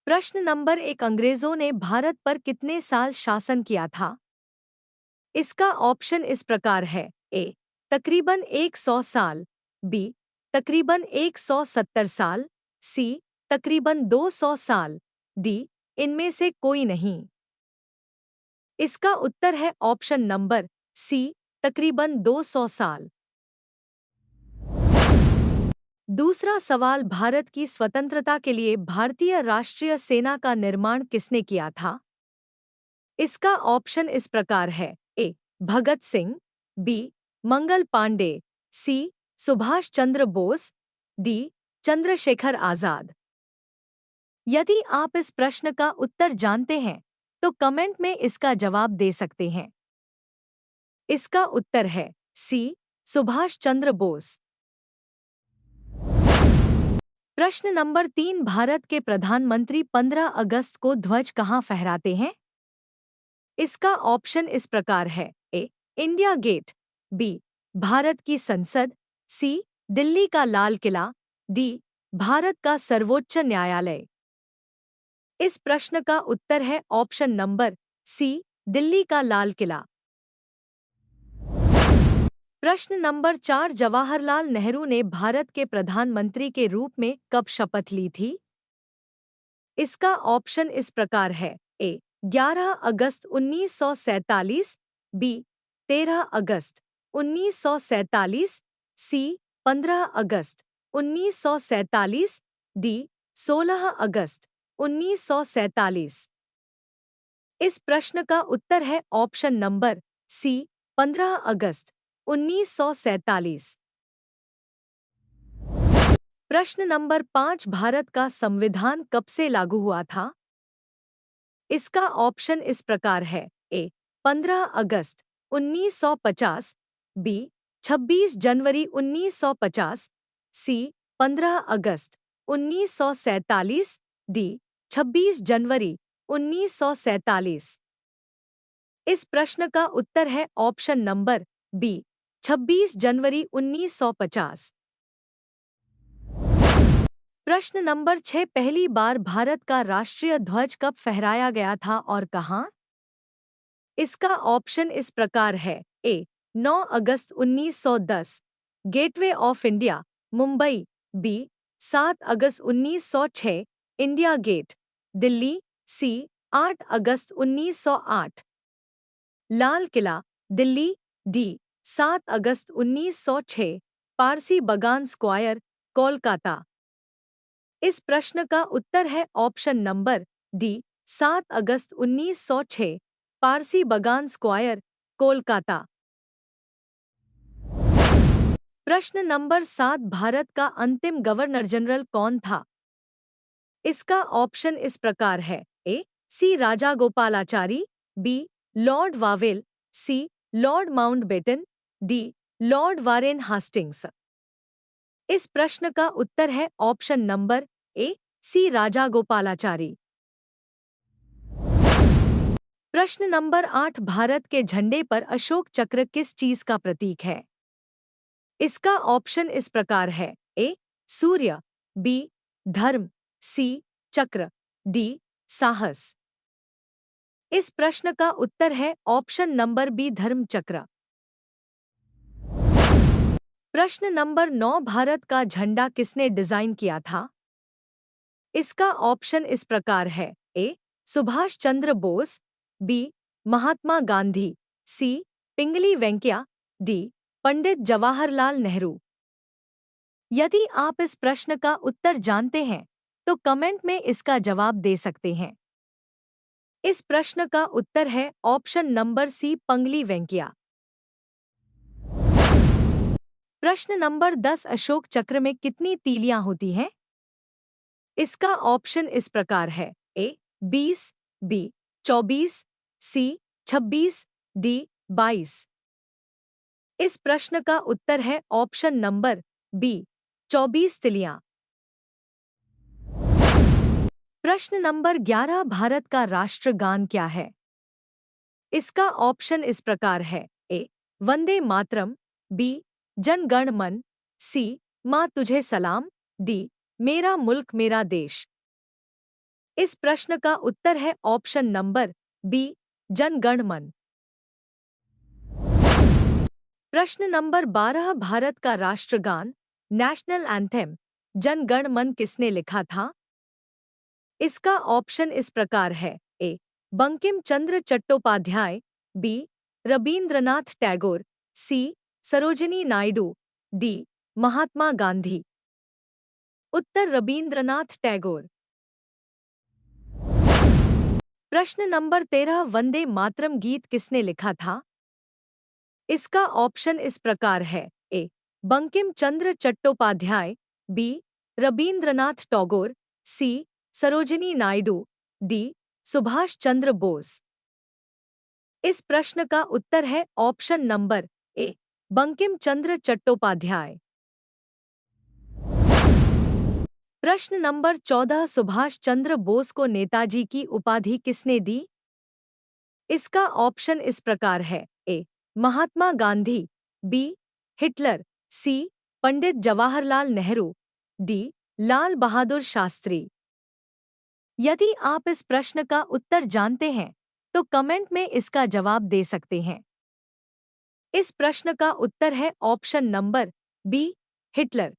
प्रश्न नंबर 1, अंग्रेजों ने भारत पर कितने साल शासन किया था? इसका ऑप्शन इस प्रकार है। ए तकरीबन 100 साल, बी तकरीबन 170 साल, सी तकरीबन 200 साल, डी इनमें से कोई नहीं। इसका उत्तर है ऑप्शन नंबर सी, तकरीबन 200 साल। दूसरा सवाल, भारत की स्वतंत्रता के लिए भारतीय राष्ट्रीय सेना का निर्माण किसने किया था? इसका ऑप्शन इस प्रकार है। ए भगत सिंह, बी मंगल पांडे, सी सुभाष चंद्र बोस, डी चंद्रशेखर आजाद। यदि आप इस प्रश्न का उत्तर जानते हैं तो कमेंट में इसका जवाब दे सकते हैं। इसका उत्तर है सी, सुभाष चंद्र बोस। प्रश्न नंबर 3, भारत के प्रधानमंत्री 15 अगस्त को ध्वज कहाँ फहराते हैं? इसका ऑप्शन इस प्रकार है। ए इंडिया गेट, बी भारत की संसद, सी दिल्ली का लाल किला, डी भारत का सर्वोच्च न्यायालय। इस प्रश्न का उत्तर है ऑप्शन नंबर सी, दिल्ली का लाल किला। प्रश्न नंबर 4, जवाहरलाल नेहरू ने भारत के प्रधानमंत्री के रूप में कब शपथ ली थी? इसका ऑप्शन इस प्रकार है। ए 11 अगस्त 1947, बी 13 अगस्त 1947, सी 15 अगस्त 1947, डी 16 अगस्त 1947। इस प्रश्न का उत्तर है ऑप्शन नंबर सी, 15 अगस्त 1947। प्रश्न नंबर 5, भारत का संविधान कब से लागू हुआ था? इसका ऑप्शन इस प्रकार है। ए 15 अगस्त 1950, बी 26 जनवरी 1950, सी 15 अगस्त 1947, डी 26 जनवरी 1947। इस प्रश्न का उत्तर है ऑप्शन नंबर बी, 26 जनवरी 1950। प्रश्न नंबर 6, पहली बार भारत का राष्ट्रीय ध्वज कब फहराया गया था और कहाँ? इसका ऑप्शन इस प्रकार है। ए 9 अगस्त 1910, Gateway of India, Mumbai, B 7 अगस्त 1906, इंडिया गेट, दिल्ली, सी 8 अगस्त 1908, लाल किला, दिल्ली, डी 7 अगस्त 1906, पारसी बगान स्क्वायर, कोलकाता। इस प्रश्न का उत्तर है ऑप्शन नंबर डी, 7 अगस्त 1906, पारसी बगान स्क्वायर, कोलकाता। प्रश्न नंबर 7, भारत का अंतिम गवर्नर जनरल कौन था? इसका ऑप्शन इस प्रकार है। A C Rajagopalachari, B lord Wavell, C lord Mountbatten, D lord Warren Hastings. इस प्रश्न का उत्तर है option number A, C Rajagopalachari. प्रश्न नंबर 8, भारत के झंडे पर अशोक चक्र किस चीज का प्रतीक है? इसका ऑप्शन इस प्रकार है। ए सूर्य, बी धर्म, सी चक्र, डी साहस। इस प्रश्न का उत्तर है ऑप्शन नंबर बी, धर्म चक्र। प्रश्न नंबर 9, भारत का झंडा किसने डिजाइन किया था? इसका ऑप्शन इस प्रकार है। ए सुभाष चंद्र बोस, बी महात्मा गांधी, सी पिंगली वेंकैया, डी पंडित जवाहरलाल नेहरू। यदि आप इस प्रश्न का उत्तर जानते हैं तो कमेंट में इसका जवाब दे सकते हैं। इस प्रश्न का उत्तर है ऑप्शन नंबर सी, पिंगली वेंकैया। प्रश्न नंबर 10, अशोक चक्र में कितनी तीलियां होती हैं? इसका ऑप्शन इस प्रकार है। ए 20, बी 24, सी 26, डी 22। इस प्रश्न का उत्तर है ऑप्शन नंबर बी, 24 तिलियां। प्रश्न नंबर 11, भारत का राष्ट्रगान क्या है? इसका ऑप्शन इस प्रकार है। ए वंदे मातरम, बी जन गण मन, सी माँ तुझे सलाम, डी मेरा मुल्क मेरा देश। इस प्रश्न का उत्तर है option number B, Jana Gana मन। प्रश्न नंबर 12, भारत का राष्ट्रगान नेशनल एंथेम जन गण मन किसने लिखा था? इसका ऑप्शन इस प्रकार है। ए, बंकिम चंद्र चट्टोपाध्याय, बी, रबींद्रनाथ टैगोर, सी, सरोजिनी नायडू, डी, महात्मा गांधी। उत्तर रबींद्रनाथ टैगोर। प्रश्न नंबर 13, वंदे मातरम गीत किसने लिखा था? इसका ऑप्शन इस प्रकार है। ए, बंकिम चंद्र चट्टोपाध्याय, बी, रबींद्रनाथ टैगोर, सी, सरोजिनी नायडू, डी, सुभाष चंद्र बोस। इस प्रश्न का उत्तर है option number A, Bankim Chandra Chattopadhyay. प्रश्न नंबर 14, सुभाष चंद्र बोस को नेताजी की उपाधि किसने दी? इसका ऑप्शन इस प्रकार है। ए, महात्मा गांधी, बी, हिटलर, सी, पंडित जवाहरलाल नेहरू, डी, लाल बहादुर शास्त्री। यदि आप इस प्रश्न का उत्तर जानते हैं तो कमेंट में इसका जवाब दे सकते हैं। इस प्रश्न का उत्तर है ऑप्शन नंबर बी, हिटलर।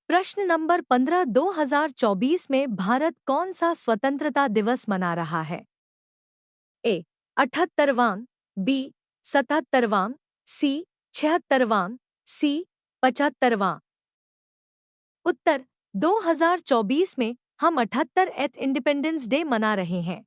प्रश्न नंबर 15, 2024 में भारत कौन सा स्वतंत्रता दिवस मना रहा है? ए, 78वां, बी, 77वां, सी, 76वां, सी, 75वां। उत्तर 2024 में हम 78th इंडिपेंडेंस डे मना रहे हैं।